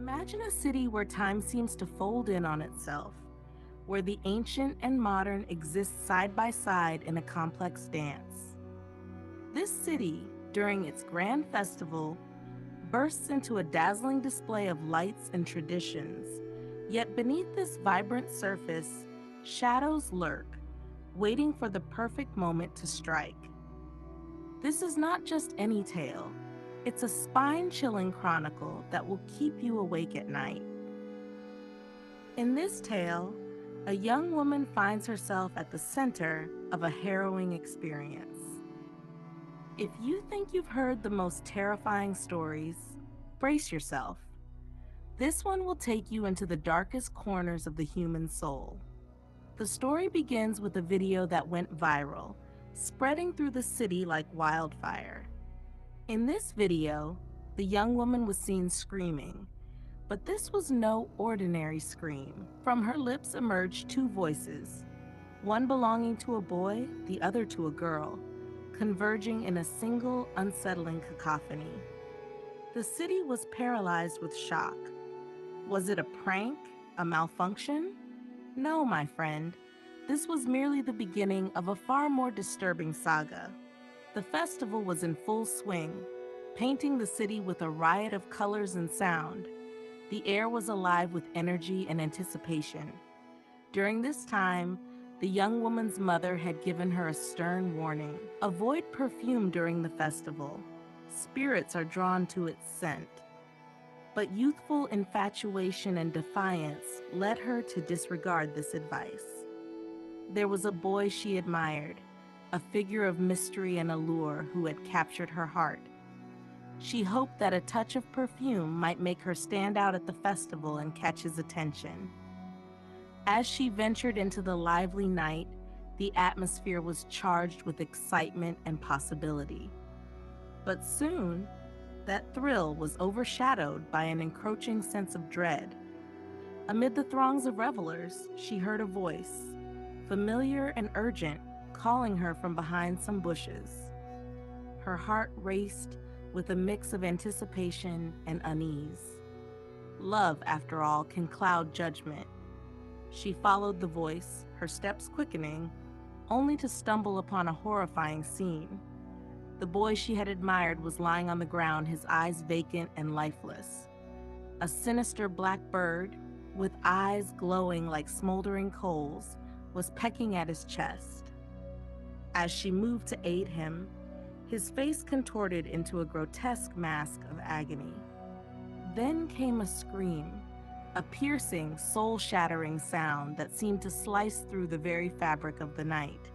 Imagine a city where time seems to fold in on itself, where the ancient and modern exist side by side in a complex dance. This city, during its grand festival, bursts into a dazzling display of lights and traditions. Yet beneath this vibrant surface, shadows lurk, waiting for the perfect moment to strike. This is not just any tale, it's a spine chilling chronicle that will keep you awake at night. In this tale, a young woman finds herself at the center of a harrowing experience. If you think you've heard the most terrifying stories, brace yourself. This one will take you into the darkest corners of the human soul. The story begins with a video that went viral, spreading through the city like wildfire. In this video, the young woman was seen screaming, but this was no ordinary scream. From her lips emerged two voices, one belonging to a boy, the other to a girl, converging in a single unsettling cacophony. The city was paralyzed with shock. Was it a prank? A malfunction? No, my friend. This was merely the beginning of a far more disturbing saga. The festival was in full swing, painting the city with a riot of colors and sound. The air was alive with energy and anticipation. During this time, the young woman's mother had given her a stern warning. Avoid perfume during the festival. Spirits are drawn to its scent. But youthful infatuation and defiance led her to disregard this advice. There was a boy she admired, a figure of mystery and allure who had captured her heart. She hoped that a touch of perfume might make her stand out at the festival and catch his attention. As she ventured into the lively night, the atmosphere was charged with excitement and possibility. But soon, that thrill was overshadowed by an encroaching sense of dread. Amid the throngs of revelers, she heard a voice, familiar and urgent, calling her from behind some bushes. Her heart raced with a mix of anticipation and unease. Love, after all, can cloud judgment. She followed the voice, her steps quickening, only to stumble upon a horrifying scene. The boy she had admired was lying on the ground, his eyes vacant and lifeless. A sinister black bird, with eyes glowing like smoldering coals, was pecking at his chest. As she moved to aid him, his face contorted into a grotesque mask of agony. Then came a scream, a piercing, soul-shattering sound that seemed to slice through the very fabric of the night.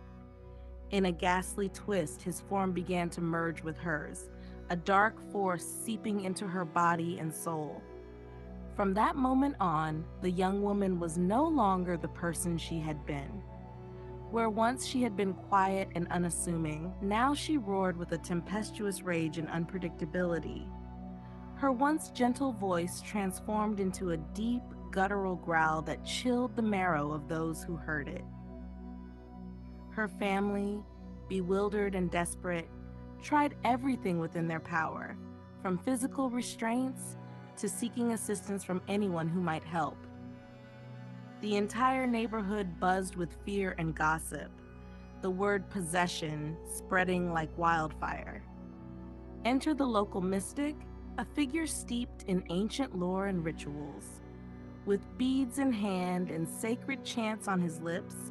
In a ghastly twist, his form began to merge with hers, a dark force seeping into her body and soul. From that moment on, the young woman was no longer the person she had been. Where once she had been quiet and unassuming, now she roared with a tempestuous rage and unpredictability. Her once gentle voice transformed into a deep, guttural growl that chilled the marrow of those who heard it. Her family, bewildered and desperate, tried everything within their power, from physical restraints to seeking assistance from anyone who might help. The entire neighborhood buzzed with fear and gossip, the word possession spreading like wildfire. Enter the local mystic, a figure steeped in ancient lore and rituals. With beads in hand and sacred chants on his lips,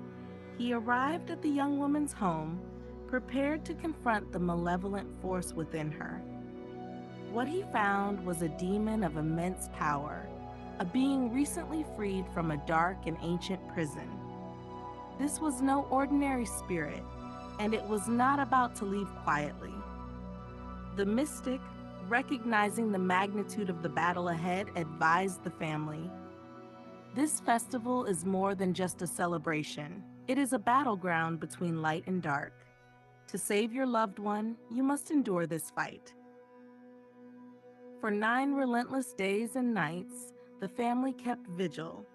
he arrived at the young woman's home, prepared to confront the malevolent force within her. What he found was a demon of immense power, a being recently freed from a dark and ancient prison. This was no ordinary spirit, and it was not about to leave quietly. The mystic, recognizing the magnitude of the battle ahead, advised the family. This festival is more than just a celebration. It is a battleground between light and dark. To save your loved one, you must endure this fight. For 9 relentless days and nights, the family kept vigil,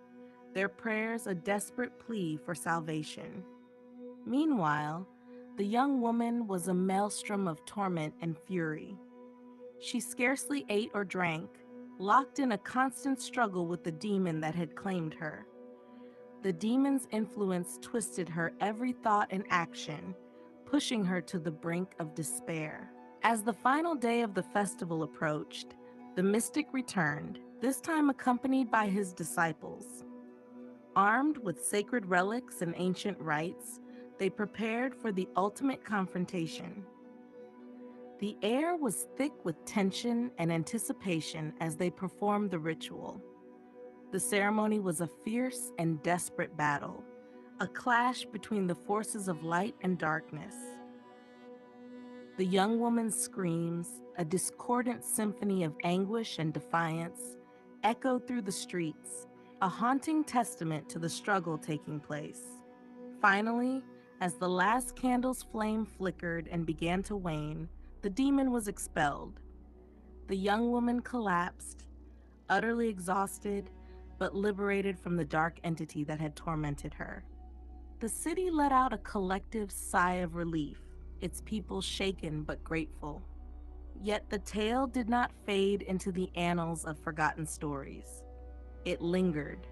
their prayers a desperate plea for salvation. Meanwhile, the young woman was a maelstrom of torment and fury. She scarcely ate or drank, locked in a constant struggle with the demon that had claimed her. The demon's influence twisted her every thought and action, pushing her to the brink of despair. As the final day of the festival approached, the mystic returned, this time accompanied by his disciples. Armed with sacred relics and ancient rites, they prepared for the ultimate confrontation. The air was thick with tension and anticipation as they performed the ritual. The ceremony was a fierce and desperate battle, a clash between the forces of light and darkness. The young woman's screams, a discordant symphony of anguish and defiance, echoed through the streets, a haunting testament to the struggle taking place. Finally, as the last candle's flame flickered and began to wane, the demon was expelled. The young woman collapsed, utterly exhausted, but liberated from the dark entity that had tormented her. The city let out a collective sigh of relief, its people shaken but grateful. Yet the tale did not fade into the annals of forgotten stories. It lingered,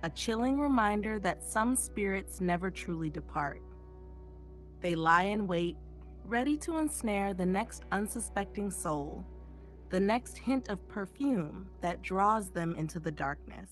a chilling reminder that some spirits never truly depart. They lie in wait, ready to ensnare the next unsuspecting soul, the next hint of perfume that draws them into the darkness.